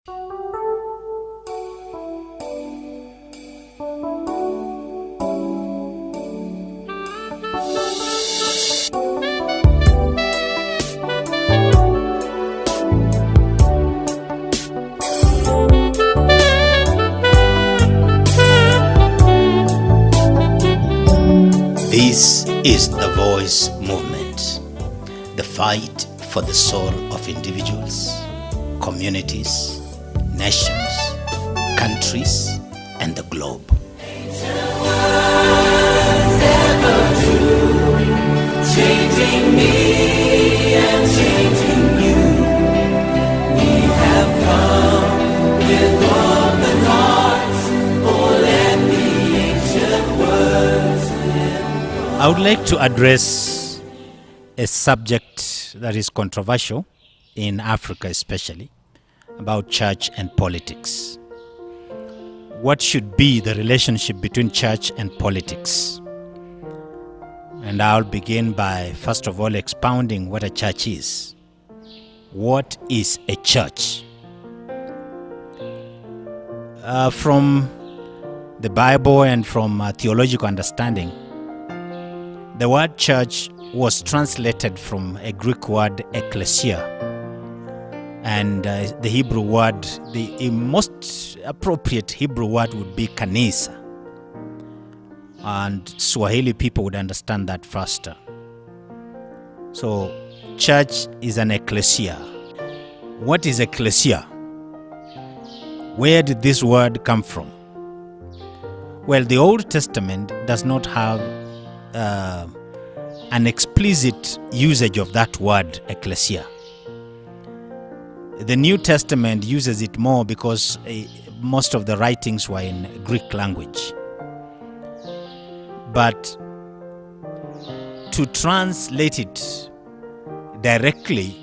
This is the Voice Movement, the fight for the soul of individuals, communities, nations, countries, and the globe. Changing me and changing you. We have come with open hearts. Oh, let the ancient words live. I would like to address a subject that is controversial in Africa especially, about church and politics. What should be the relationship between church and politics? And I'll begin by, first of all, expounding what a church is. What is a church? From the Bible and from theological understanding, the word church was translated from a Greek word ecclesia. And the Hebrew word, the most appropriate Hebrew word would be kanisa. And Swahili people would understand that faster. So, church is an ecclesia. What is ecclesia? Where did this word come from? Well, the Old Testament does not have an explicit usage of that word, ecclesia. The New Testament uses it more because most of the writings were in Greek language. But to translate it directly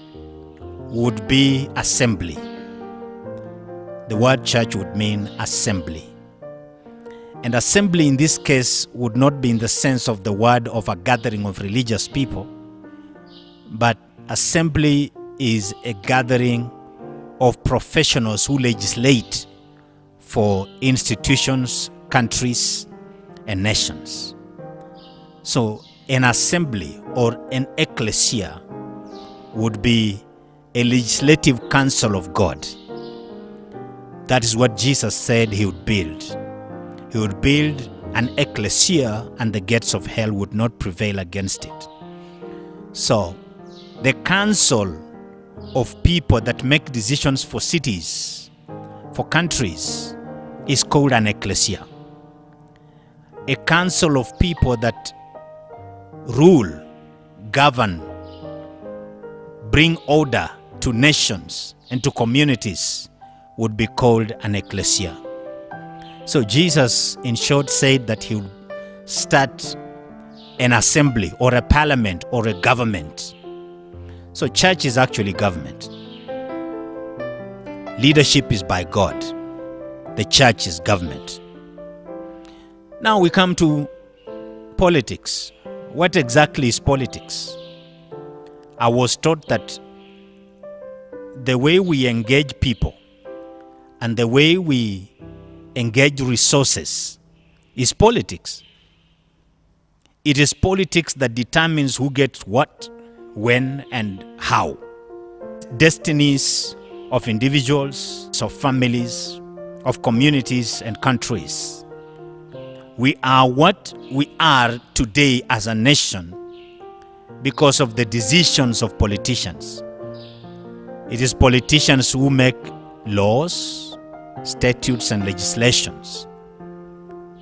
would be assembly. The word church would mean assembly. And assembly in this case would not be in the sense of the word of a gathering of religious people, but assembly is a gathering of professionals who legislate for institutions, countries, and nations. So an assembly or an ecclesia would be a legislative council of God. That is what Jesus said he would build. He would build an ecclesia and the gates of hell would not prevail against it. So the council of people that make decisions for cities, for countries, is called an ecclesia. A council of people that rule, govern, bring order to nations and to communities would be called an ecclesia. So Jesus, in short, said that he would start an assembly or a parliament or a government. So church is actually government. Leadership is by God. The church is government. Now we come to politics. What exactly is politics? I was taught that the way we engage people and the way we engage resources is politics. It is politics that determines who gets what, when, and how. Destinies of individuals, of families, of communities and countries. We are what we are today as a nation because of the decisions of politicians. It is politicians who make laws, statutes, and legislations.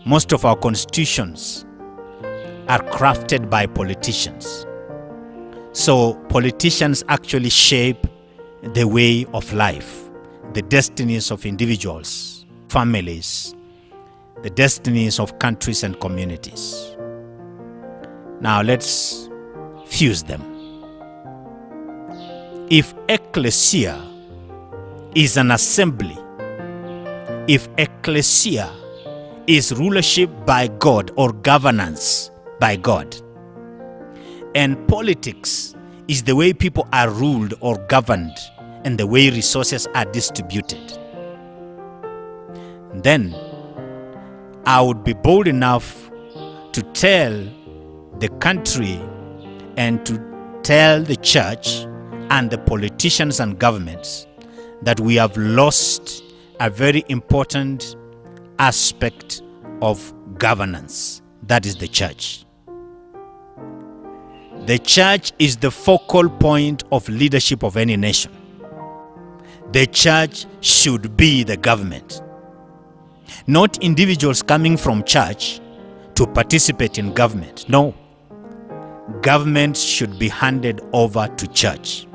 Most of our constitutions are crafted by politicians. So politicians actually shape the way of life, the destinies of individuals, families, the destinies of countries and communities. Now let's fuse them. If ecclesia is an assembly, if ecclesia is rulership by God or governance by God, and politics is the way people are ruled or governed and the way resources are distributed, then I would be bold enough to tell the country and to tell the church and the politicians and governments that we have lost a very important aspect of governance. That is the church. The church is the focal point of leadership of any nation. The church should be the government. Not individuals coming from church to participate in government. No. Government should be handed over to church.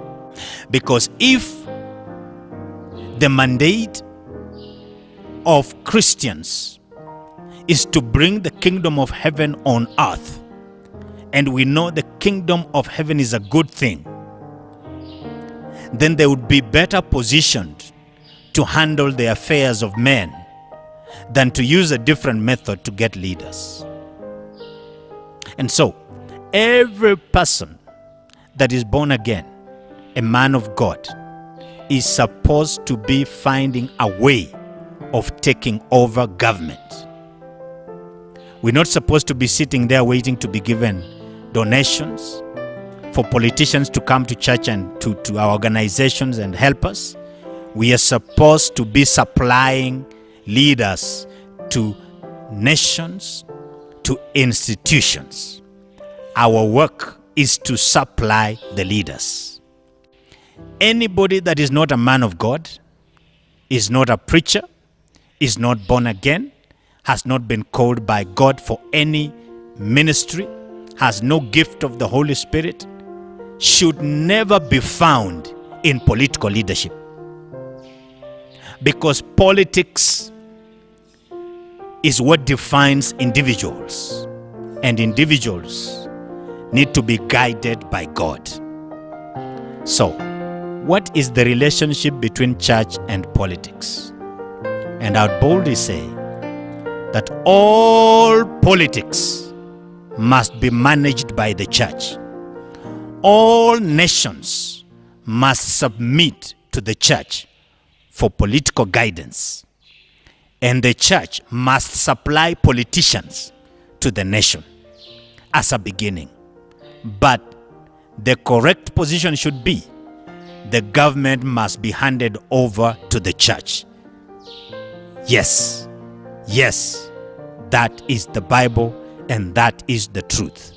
Because if the mandate of Christians is to bring the kingdom of heaven on earth, and we know the kingdom of heaven is a good thing, then they would be better positioned to handle the affairs of men than to use a different method to get leaders. And so, every person that is born again, a man of God, is supposed to be finding a way of taking over government. We're not supposed to be sitting there waiting to be given donations for politicians to come to church and to our organizations and help us. We are supposed to be supplying leaders to nations, to institutions. Our work is to supply the leaders. Anybody that is not a man of God, is not a preacher, is not born again, has not been called by God for any ministry, has no gift of the Holy Spirit, should never be found in political leadership. Because politics is what defines individuals, and individuals need to be guided by God. So, what is the relationship between church and politics? And I would boldly say that all politics must be managed by the church. All nations must submit to the church for political guidance. And the church must supply politicians to the nation as a beginning. But the correct position should be the government must be handed over to the church. Yes, that is the Bible and that is the truth.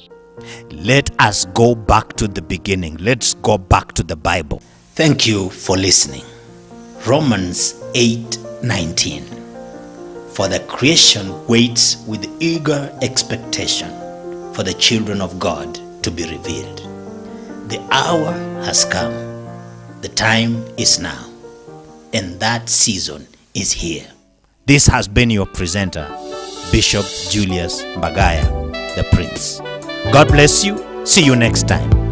Let us go back to the beginning. Let's go back to the Bible. Thank you for listening. Romans 8:19. For the creation waits with eager expectation for the children of God to be revealed. The hour has come. The time is now. And that season is here. This has been your presenter, Bishop Julius Mbagaya, the Prince. God bless you. See you next time.